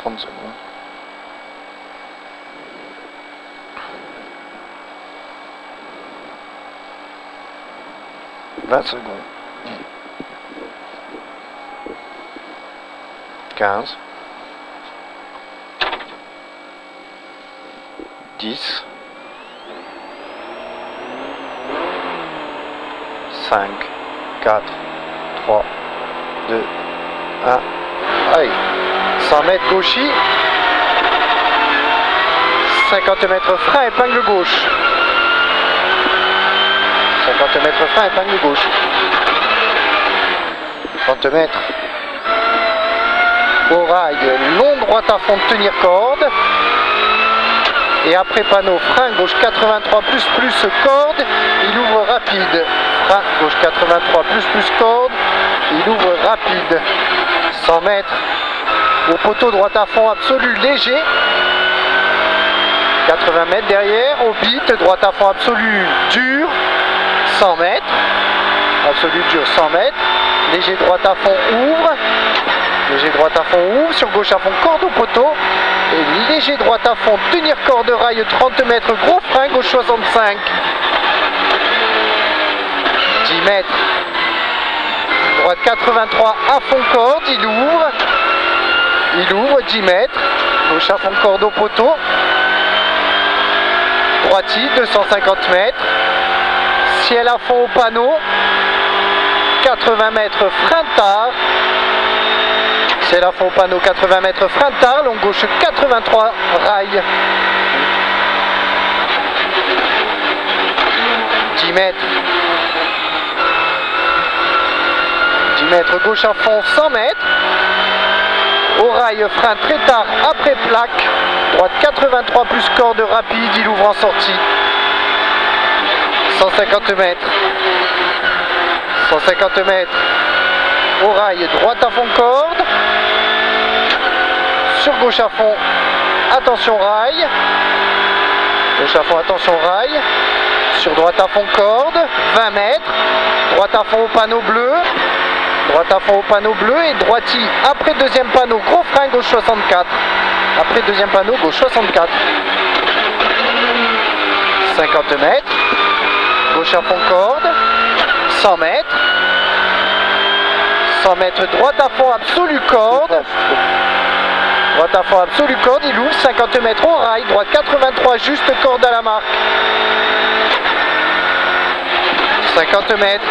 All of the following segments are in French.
30 secondes. 20 secondes. 15. 10. 5, 4, 3, 2, 1. Allez, 100 mètres gauchis. 50 mètres frein, épingle gauche. 50 mètres frein, épingle gauche. 30 mètres. Au rail, long droite à fond de tenir corde. Et après panneau, frein gauche 83 plus corde, il ouvre rapide. Frein gauche 83 plus corde, il ouvre rapide. 100 mètres. Au poteau droite à fond absolu léger. 80 mètres derrière. Au bit, droite à fond absolu dur. 100 mètres. Absolu dur 100 mètres. Léger droite à fond ouvre. Léger droite à fond ouvre. Sur gauche à fond corde au poteau. Et léger droite à fond, tenir corde rail 30 mètres, gros frein, gauche 65. 10 mètres. Droite 83 à fond corde, il ouvre. Il ouvre 10 mètres. Gauche à fond corde au poteau. Droitier 250 mètres. Ciel à fond au panneau. 80 mètres frein tard. C'est la fond au panneau 80 mètres frein tard, long gauche 83 rail. 10 mètres. 10 mètres gauche à fond 100 mètres. Au rail frein très tard après plaque. Droite 83 plus corde rapide, il ouvre en sortie. 150 mètres. 150 mètres. Au rail droite à fond corde. Sur gauche à fond, attention rail. Gauche à fond, attention rail. Sur droite à fond corde, 20 mètres. Droite à fond au panneau bleu. Droite à fond au panneau bleu et droitier après deuxième panneau, gros frein gauche 64. Après deuxième panneau, gauche 64. 50 mètres. Gauche à fond corde. 100 mètres. 100 mètres droite à fond absolu corde. Droite à fond absolu corde, il ouvre 50 mètres au rail, droite 83 juste corde à la marque. 50 mètres.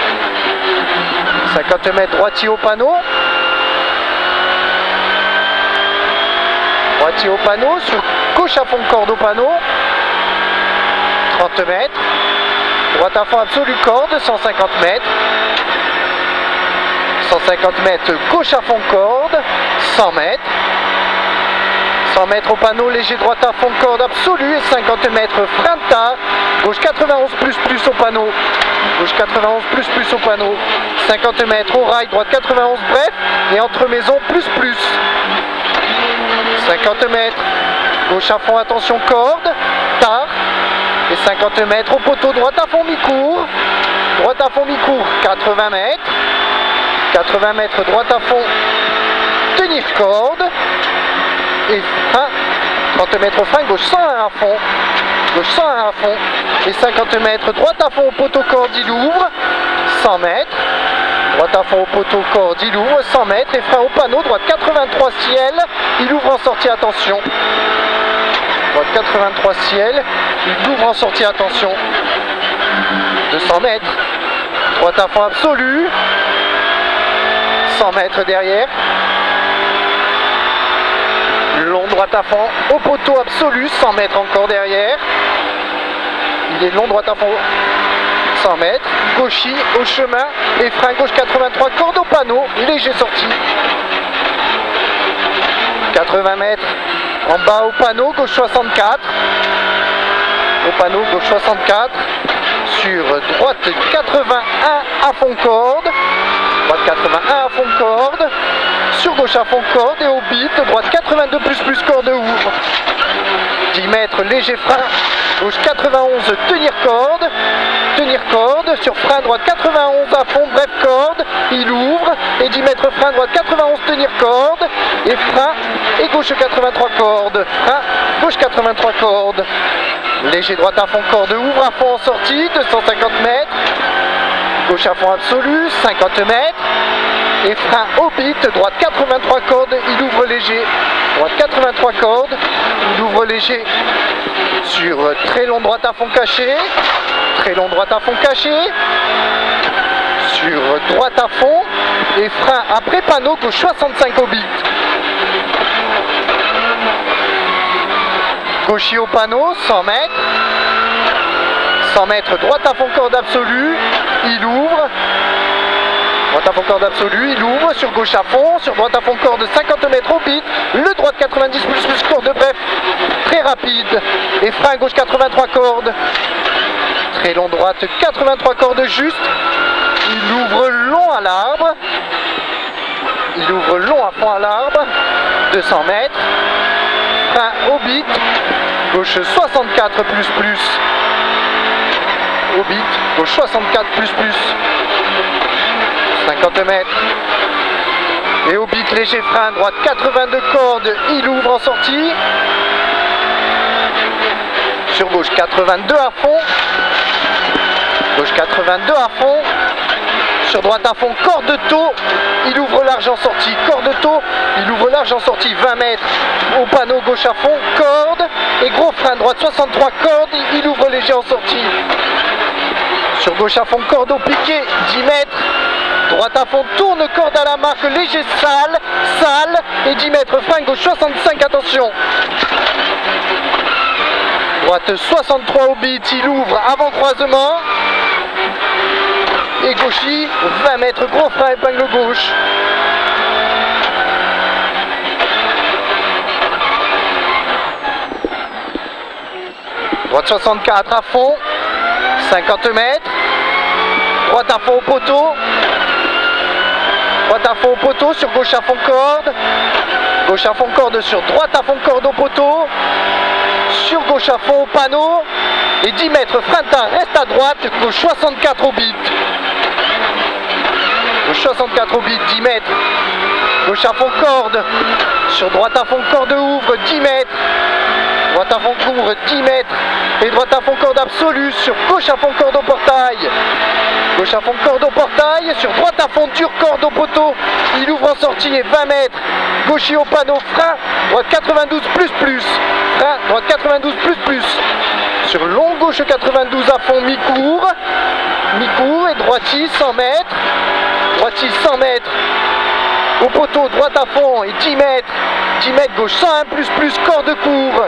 50 mètres droitier au panneau. Droitier au panneau, sur gauche à fond corde au panneau. 30 mètres. Droite à fond absolu corde, 150 mètres. 150 mètres gauche à fond corde, 100 mètres. 100 mètres au panneau, léger droite à fond corde absolu et 50 mètres frein de tard. Gauche 91 plus au panneau. Gauche 91 plus au panneau. 50 mètres au rail, droite 91 bref et entre maison plus. 50 mètres. Gauche à fond, attention corde, tard. Et 50 mètres au poteau, droite à fond mi-court. Droite à fond mi-court, 80 mètres. 80 mètres droite à fond, tenir corde. Et frein, 30 mètres frein, gauche 101 à fond. Gauche 101 à fond. Et 50 mètres droite à fond au poteau corde, il ouvre. 100 mètres. Droite à fond au poteau corde, il ouvre. 100 mètres. Et frein au panneau, droite 83 ciel. Il ouvre en sortie, attention. Droite 83 ciel. Il ouvre en sortie, attention. 200 mètres. Droite à fond absolu. 100 mètres derrière. Long droite à fond au poteau absolu, 100 mètres encore derrière. Il est long droite à fond, 100 mètres. Gauchis au chemin et frein gauche 83, corde au panneau, léger sorti. 80 mètres en bas au panneau, gauche 64. Au panneau, gauche 64. Sur droite 81 à fond corde. Droite 81 à fond corde. Sur gauche à fond corde et au bit, droite 82 plus corde ouvre. 10 mètres, léger frein. Gauche 91, tenir corde. Tenir corde. Sur frein droite 91 à fond, bref corde. Il il ouvre, et 10 mètres frein droite 91 tenir corde, et frein, et gauche 83 cordes, frein, gauche 83 cordes, léger droite à fond corde, ouvre à fond en sortie, 250 mètres, gauche à fond absolu, 50 mètres, et frein au beat, droite 83 cordes, il ouvre léger, droite 83 cordes, il ouvre léger, sur très long droite à fond caché, très long droite à fond caché, sur droite à fond, et frein après panneau, gauche 65 au beat. Gaucher au panneau, 100 mètres, 100 mètres, droite à fond corde absolue, il ouvre, droite à fond corde absolue, il ouvre, sur gauche à fond, sur droite à fond corde 50 mètres au beat, le droite 90 plus corde, bref, très rapide, et frein gauche 83 cordes, très long droite 83 cordes juste, il ouvre long à l'arbre, il ouvre long à fond à l'arbre, 200 mètres, frein au beat, gauche 64 plus, au beat, gauche 64 plus, 50 mètres, et au beat léger frein, droite 82 cordes, il ouvre en sortie, sur gauche 82 à fond, gauche 82 à fond, sur droite à fond, corde de taux, il ouvre large en sortie, corde de taux, il ouvre large en sortie, 20 mètres, au panneau gauche à fond, corde, et gros frein, droite 63 cordes, il ouvre léger en sortie, sur gauche à fond, corde au piqué, 10 mètres, droite à fond, tourne corde à la marque, léger sale, et 10 mètres, frein gauche 65, attention. Droite 63 au beat, il ouvre avant croisement. Et gauchy, 20 mètres, gros frein, épingle gauche. Droite 64 à fond, 50 mètres. Droite à fond au poteau. Droite à fond au poteau, sur gauche à fond corde. Gauche à fond corde, sur droite à fond corde au poteau. Sur gauche à fond au panneau. Et 10 mètres, frein de tard, reste à droite, gauche 64 au beat. Gauche 64 au beat, 10 mètres. Gauche à fond corde. Sur droite à fond corde ouvre, 10 mètres. Droite à fond couvre, 10 mètres. Et droite à fond corde absolue, sur gauche à fond corde au portail. Gauche à fond corde au portail, sur droite à fond dure corde au poteau. Il ouvre en sortie et 20 mètres. Gaucher au panneau, frein, droite 92 plus. Frein, droite 92 plus. Sur long gauche 92 à fond, mi-court et droitier 100 mètres. Droitier 100 mètres. Au poteau, droite à fond et 10 mètres. 10 mètres gauche 101 plus, corde court.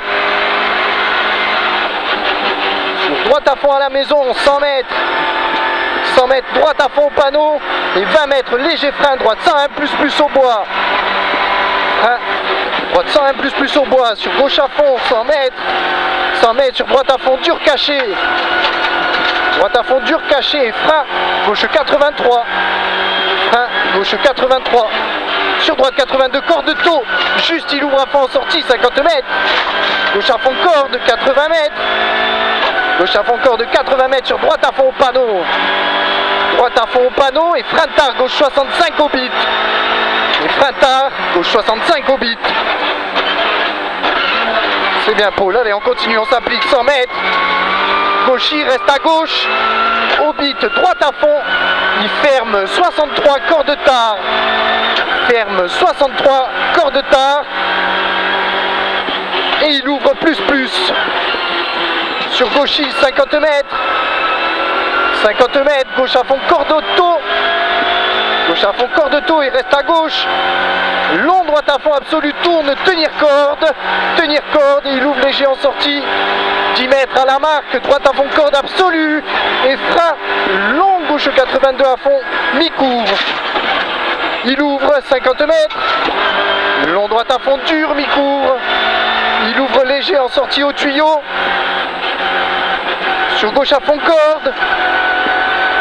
Sur droite à fond à la maison, 100 mètres. 100 mètres, droite à fond au panneau. Et 20 mètres, léger frein, droite 101 plus au bois. Frein, droite 101 plus au bois. Sur gauche à fond, 100 mètres. 100 mètres, sur droite à fond, dur caché. Droite à fond, dur caché. Et frein, gauche 83. Frein, gauche 83. Sur droite 82, corde de taux. Juste, il ouvre à fond en sortie, 50 mètres. Gauche à fond, corde, 80 mètres. Gauche à fond, corde, 80 mètres. Sur droite à fond au panneau. Droite à fond au panneau. Et frein de tard, gauche 65 au beat. Et frein de tard, gauche 65 au beat. C'est bien Paul. Allez, on continue, on s'applique 100 mètres. Gauchy reste à gauche. Au beat, droite à fond. Il ferme 63, corde de tard. Ferme 63, corde de tard. Et il ouvre plus. Sur Gauchy, 50 mètres. 50 mètres, gauche à fond, corde auto. Gauche à fond, corde auto, il reste à gauche. Long droite à fond absolu, tourne, tenir corde, et il ouvre léger en sortie. 10 mètres à la marque, droite à fond, corde absolue. Et frein, long gauche 82 à fond, mi-court. Il ouvre 50 mètres. Long droite à fond, dur, mi-court. Il ouvre léger en sortie au tuyau. Sur gauche à fond, corde.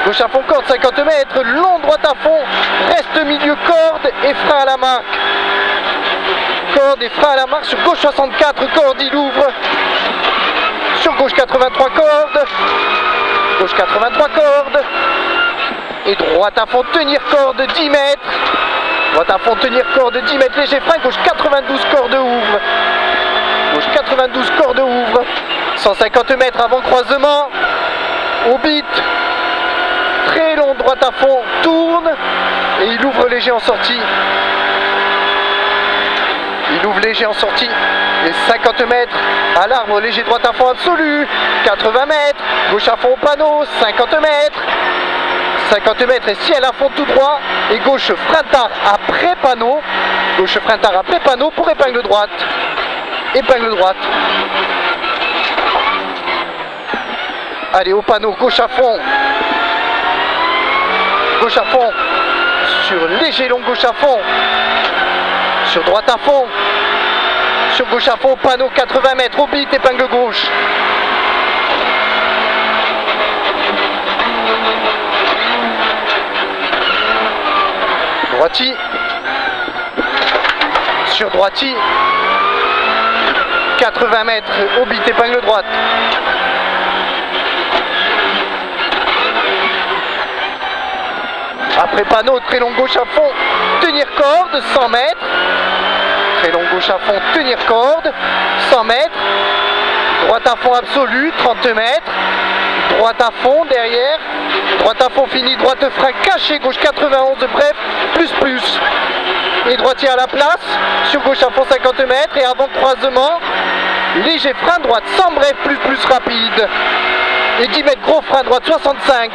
Gauche à fond, corde, 50 mètres. Long droite à fond, reste milieu, corde et frein à la marque. Corde et frein à la marque. Sur gauche 64, corde, il ouvre. Sur gauche 83, corde. Gauche 83, corde. Et droite à fond, tenir corde 10 mètres. Droite à fond, tenir corde 10 mètres, léger frein, gauche 92, corde ouvre. Gauche 92, corde ouvre. 150 mètres avant croisement. Au beat. Très long, droite à fond, tourne. Et il ouvre léger en sortie. Il ouvre léger en sortie. Et 50 mètres à l'arbre, léger droite à fond absolu. 80 mètres, gauche à fond au panneau, 50 mètres. 50 mètres et ciel à fond tout droit. Et gauche frein tard après panneau. Gauche frein tard après panneau pour épingle droite. Épingle droite. Allez, au panneau, gauche à fond. Gauche à fond. Sur léger long, gauche à fond. Sur droite à fond. Sur gauche à fond, panneau 80 mètres, au beat, épingle gauche. Droiti. Sur droiti. 80 mètres, au beat, épingle droite. Après panneau, très long gauche à fond, tenir corde, 100 mètres. Très long gauche à fond, tenir corde, 100 mètres. Droite à fond absolu, 30 mètres. Droite à fond derrière. Droite à fond fini, droite frein caché, gauche 91 de bref, plus. Et droitier à la place, sur gauche à fond 50 mètres. Et avant croisement, léger frein droite, sans bref, plus rapide. Et 10 mètres, gros frein droite, 65.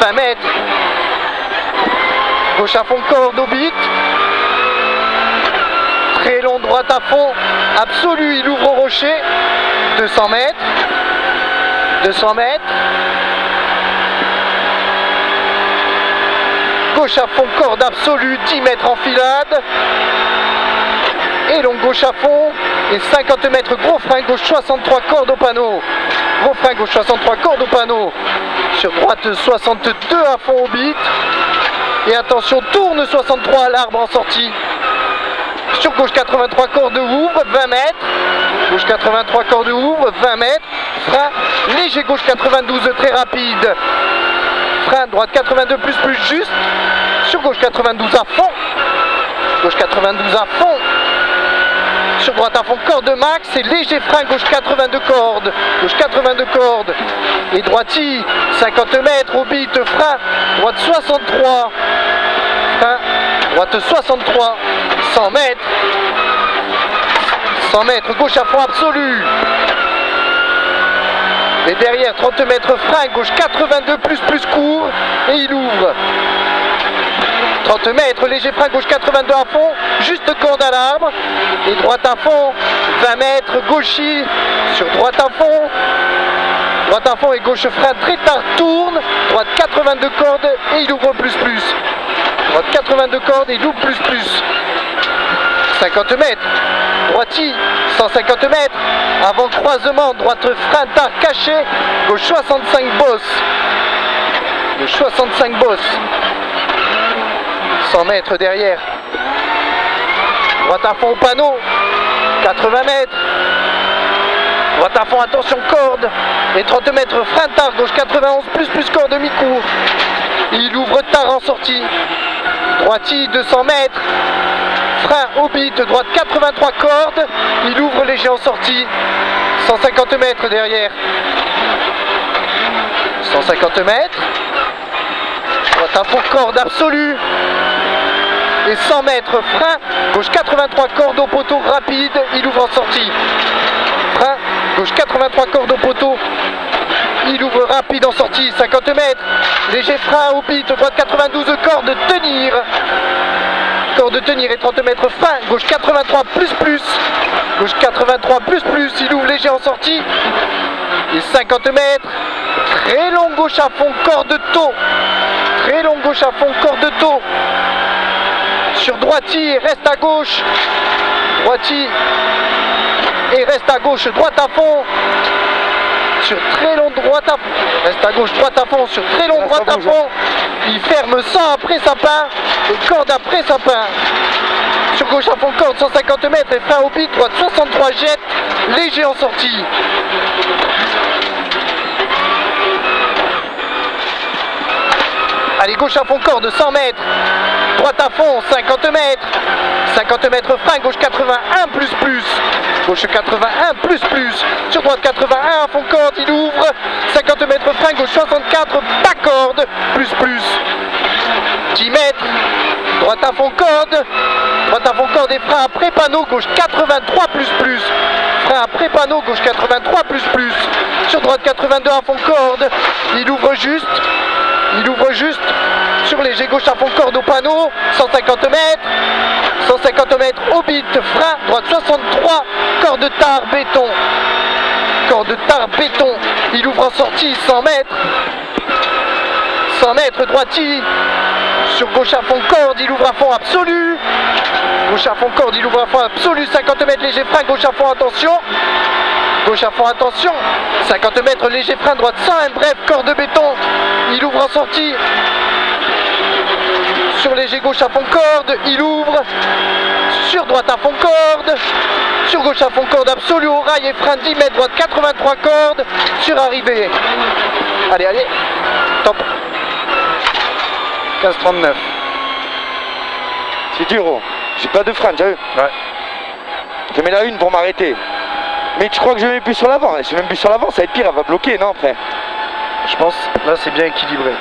20 mètres. Gauche à fond, corde au beat. Très long, droite à fond, absolu, il ouvre au rocher. 200 mètres. 200 mètres. Gauche à fond, corde absolue, 10 mètres en filade. Et long gauche à fond. Et 50 mètres, gros frein, gauche 63, corde au panneau. Gros frein, gauche 63, corde au panneau. Sur droite 62 à fond au beat. Et attention, tourne 63 à l'arbre en sortie. Sur gauche 83, corde ouvre, 20 mètres. Gauche 83, corde ouvre, 20 mètres. Frein, léger gauche 92, très rapide. Frein, droite 82, plus juste. Sur gauche 92 à fond. Gauche 92 à fond. Sur droite à fond, corde max. Et léger frein, gauche 82 cordes. Gauche 82 cordes. Et droiti, 50 mètres au beat, frein. Droite 63. Frein, droite 63. 100 mètres. 100 mètres, gauche à fond absolu. Et derrière, 30 mètres frein, gauche 82, plus court. Et il ouvre. 30 mètres, léger frein, gauche 82 à fond. Juste corde à l'arbre. Et droite à fond, 20 mètres, gauchis. Sur droite à fond. Droite à fond et gauche frein, très tard, tourne. Droite 82 cordes et il ouvre plus. Droite 82 cordes et il ouvre plus. 50 mètres. Droiti, 150 mètres. Avant croisement, droite frein tard caché. Gauche 65 bosse. Gauche 65 bosse. 100 mètres derrière. Droite à fond au panneau. 80 mètres. Droite à fond, attention, corde. Et 30 mètres, frein tard, gauche 91, plus corde mi-court. Il ouvre tard en sortie. Droiti, 200 mètres. Frein au beat, droite 83 cordes. Il ouvre léger en sortie. 150 mètres derrière. 150 mètres. Droite à fond, corde absolue. Et 100 mètres, frein. Gauche 83 cordes au poteau rapide. Il ouvre en sortie. Frein. Gauche 83 cordes au poteau. Il ouvre rapide en sortie. 50 mètres. Léger frein au beat. Droite 92 cordes. Tenir. Corde tenir et 30 mètres frein. Gauche 83 plus. Gauche 83 plus. Il ouvre léger en sortie. Et 50 mètres. Très long gauche à fond. Corde taux. Très long gauche à fond. Corde taux. Sur droiti. Reste à gauche. Droiti. Et reste à gauche. Droite à fond. Sur très long droite à fond. Reste à gauche. Droite à fond. Sur très long droite à fond. Il ferme 100 après sapin. Et corde après sapin. Sur gauche à fond, corde 150 mètres. Et frein au beat. Droite 63 jette. Léger en sortie. Allez, gauche à fond corde, 100 mètres. Droite à fond, 50 mètres. 50 mètres frein, gauche 81 plus plus. Gauche 81 plus plus. Sur droite 81 à fond corde, il ouvre. 50 mètres frein, gauche 64, bas corde, plus plus. 10 mètres. Droite à fond corde. Droite à fond corde et frein après panneau, gauche 83 plus plus. Frein après panneau, gauche 83 plus plus. Sur droite 82 à fond corde. Il ouvre juste. Il ouvre juste. Sur léger gauche à fond corde au panneau. 150 mètres. 150 mètres au bit. Frein. Droite 63. Corde tard béton. Corde tard béton. Il ouvre en sortie 100 mètres. 100 mètres droiti. Sur gauche à fond corde, il ouvre à fond absolu. Gauche à fond corde, il ouvre à fond absolu. 50 mètres léger frein, gauche à fond attention. Gauche à fond attention. 50 mètres léger frein, droite 100, bref, corde béton. Il ouvre en sortie. Sur léger gauche à fond corde, il ouvre. Sur droite à fond corde. Sur gauche à fond corde absolu au rail et frein 10 mètres, droite 83 cordes. Sur arrivée. Allez, allez. Top. 15,39. C'est dur, oh. J'ai pas de frein, t'as vu? Ouais. Je mets la une pour m'arrêter. Mais tu crois que je mets plus sur l'avant? Si je mets plus sur l'avant, ça va être pire, elle va bloquer, non après? Je pense, là c'est bien équilibré.